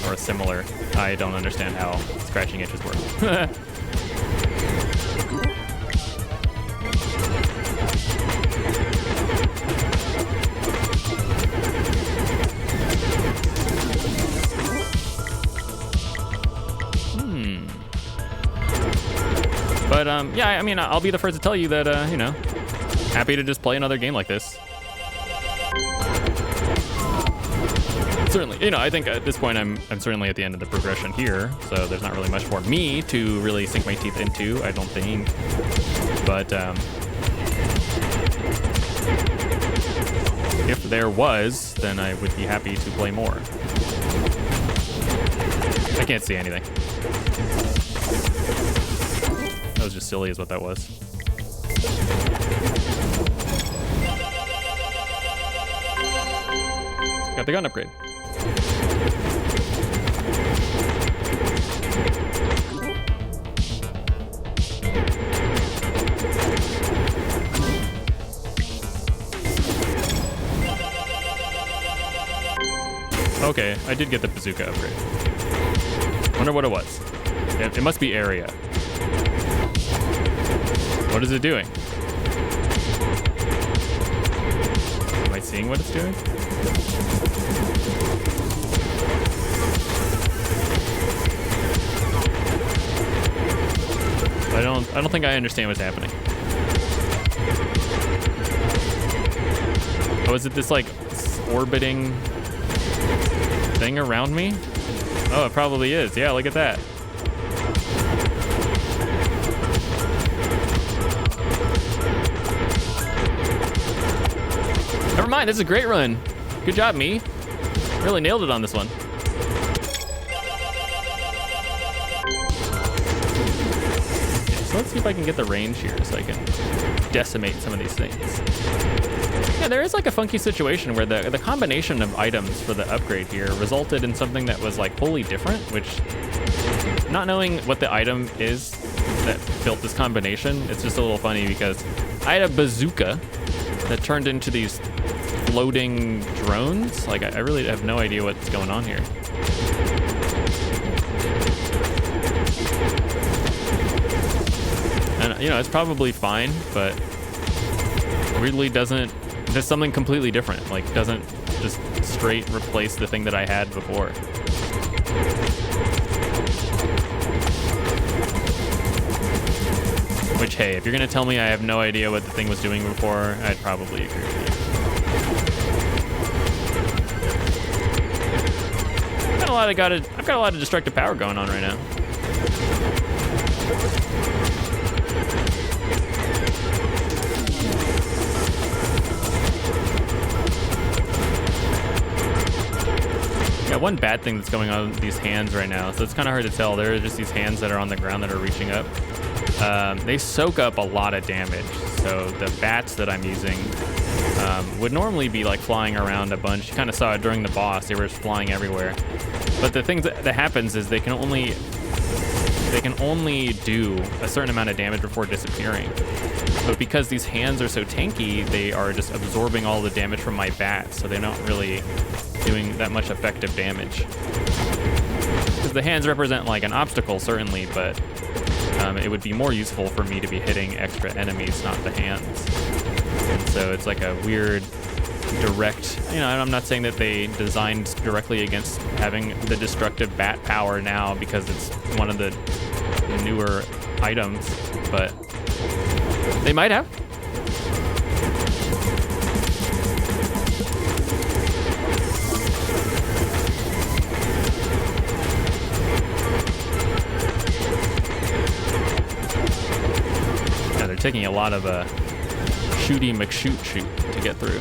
or a similar. I don't understand how scratching itches work. But I'll be the first to tell you that, happy to just play another game like this. Certainly, I think at this point I'm certainly at the end of the progression here, so there's not really much for me to really sink my teeth into, I don't think. But if there was, then I would be happy to play more. I can't see anything. That was just silly is what that was. Got the gun upgrade. Okay, I did get the bazooka upgrade. Wonder what it was. It must be area. What is it doing? Am I seeing what it's doing? I don't think I understand what's happening. Oh, is it this like orbiting thing around me? Oh, it probably is. Yeah, look at that. Never mind, this is a great run. Good job, me. Really nailed it on this one. Okay, so let's see if I can get the range here so I can decimate some of these things. Yeah, there is like a funky situation where the combination of items for the upgrade here resulted in something that was like wholly different, which, not knowing what the item is that built this combination, it's just a little funny because I had a bazooka that turned into these floating drones. Like, I really have no idea what's going on here. And, you know, it's probably fine, but weirdly doesn't, there's something completely different. Like, doesn't just straight replace the thing that I had before. Which, hey, if you're gonna tell me I have no idea what the thing was doing before, I'd probably agree with you. I've got a lot of destructive power going on right now. Yeah, one bad thing that's going on with these hands right now, so it's kind of hard to tell. There are just these hands that are on the ground that are reaching up. They soak up a lot of damage. So the bats that I'm using would normally be like flying around a bunch. You kind of saw it during the boss. They were just flying everywhere. But the thing that happens is they can only do a certain amount of damage before disappearing. But because these hands are so tanky, they are just absorbing all the damage from my bats, so they're not really doing that much effective damage. Because the hands represent like an obstacle, certainly, but it would be more useful for me to be hitting extra enemies, not the hands. And so it's like a weird direct, you know, I'm not saying that they designed directly against having the destructive bat power now because it's one of the newer items, but they might have. Yeah, they're taking a lot of shooty McShoot to get through.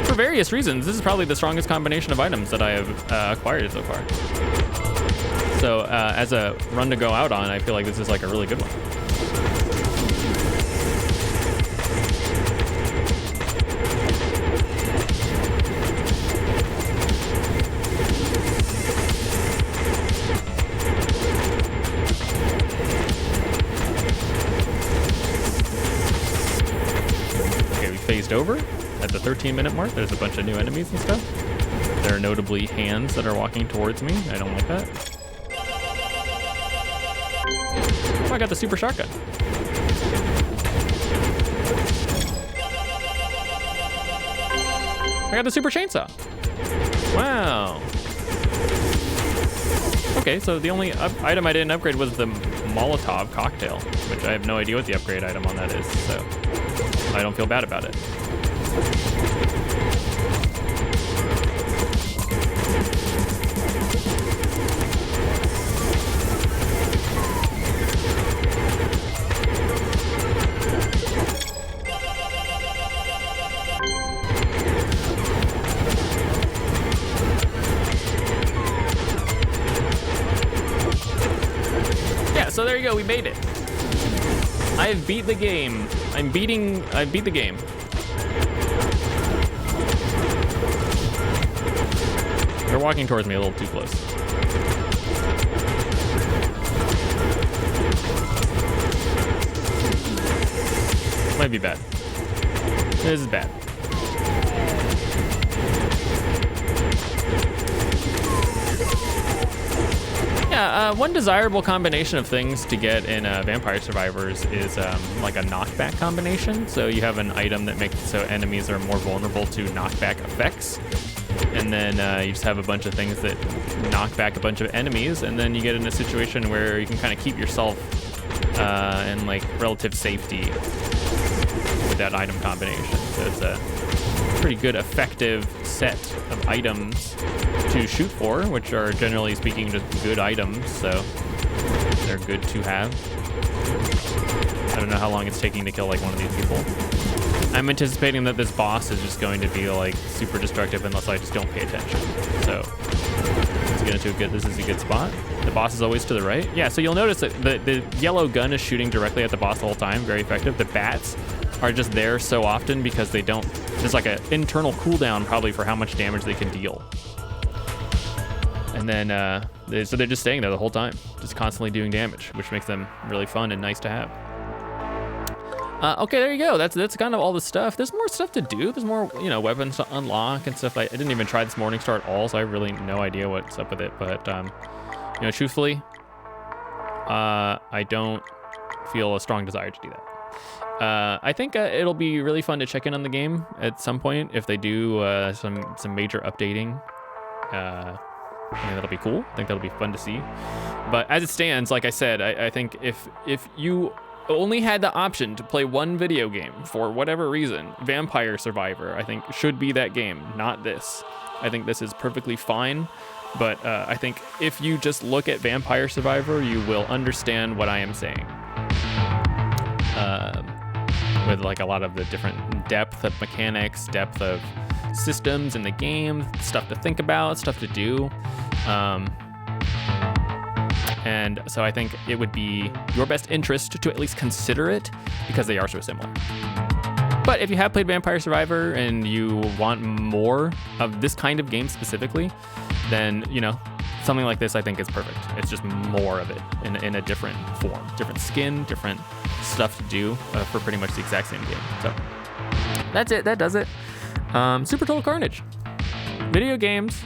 For various reasons, this is probably the strongest combination of items that I have acquired so far. So as a run to go out on, I feel like this is like a really good one. Okay, we phased over. At the 13-minute mark, there's a bunch of new enemies and stuff. There are notably hands that are walking towards me. I don't like that. Oh, I got the super shotgun. I got the super chainsaw. Wow. Okay, so the only item I didn't upgrade was the Molotov cocktail, which I have no idea what the upgrade item on that is, so I don't feel bad about it. Yeah, so there you go, we made it. I have beat the game. I beat the game. They're walking towards me a little too close. Might be bad. This is bad. Yeah, one desirable combination of things to get in Vampire Survivors is like a knockback combination. So you have an item that makes it so enemies are more vulnerable to knockback effects. And then you just have a bunch of things that knock back a bunch of enemies, and then you get in a situation where you can kind of keep yourself in like relative safety with that item combination. So it's a pretty good, effective set of items to shoot for, which are generally speaking just good items, so they're good to have. I don't know how long it's taking to kill like one of these people. I'm anticipating that this boss is just going to be like super destructive unless I just don't pay attention. So let's get into this is a good spot. The boss is always to the right. Yeah, so you'll notice that the yellow gun is shooting directly at the boss the whole time, very effective. The bats are just there so often because they don't, there's like an internal cooldown probably for how much damage they can deal. And then, so they're just staying there the whole time, just constantly doing damage, which makes them really fun and nice to have. Okay, there you go. That's kind of all the stuff. There's more stuff to do. There's more, you know, weapons to unlock and stuff. I didn't even try this Morning Star at all, so I have really no idea what's up with it. But, you know, truthfully, I don't feel a strong desire to do that. I think it'll be really fun to check in on the game at some point if they do some major updating. I think that'll be cool. I think that'll be fun to see. But as it stands, like I said, I think if you only had the option to play one video game for whatever reason, Vampire Survivor, I think should be that game, not this. I think this is perfectly fine. But I think if you just look at Vampire Survivor, you will understand what I am saying. With like a lot of the different depth of mechanics, depth of systems in the game, stuff to think about, stuff to do. And so I think it would be your best interest to at least consider it because they are so similar. But if you have played Vampire Survivor and you want more of this kind of game specifically, then, you know, something like this I think is perfect. It's just more of it in a different form, different skin, different stuff to do for pretty much the exact same game. So that's it. That does it. Super Total Carnage. Video games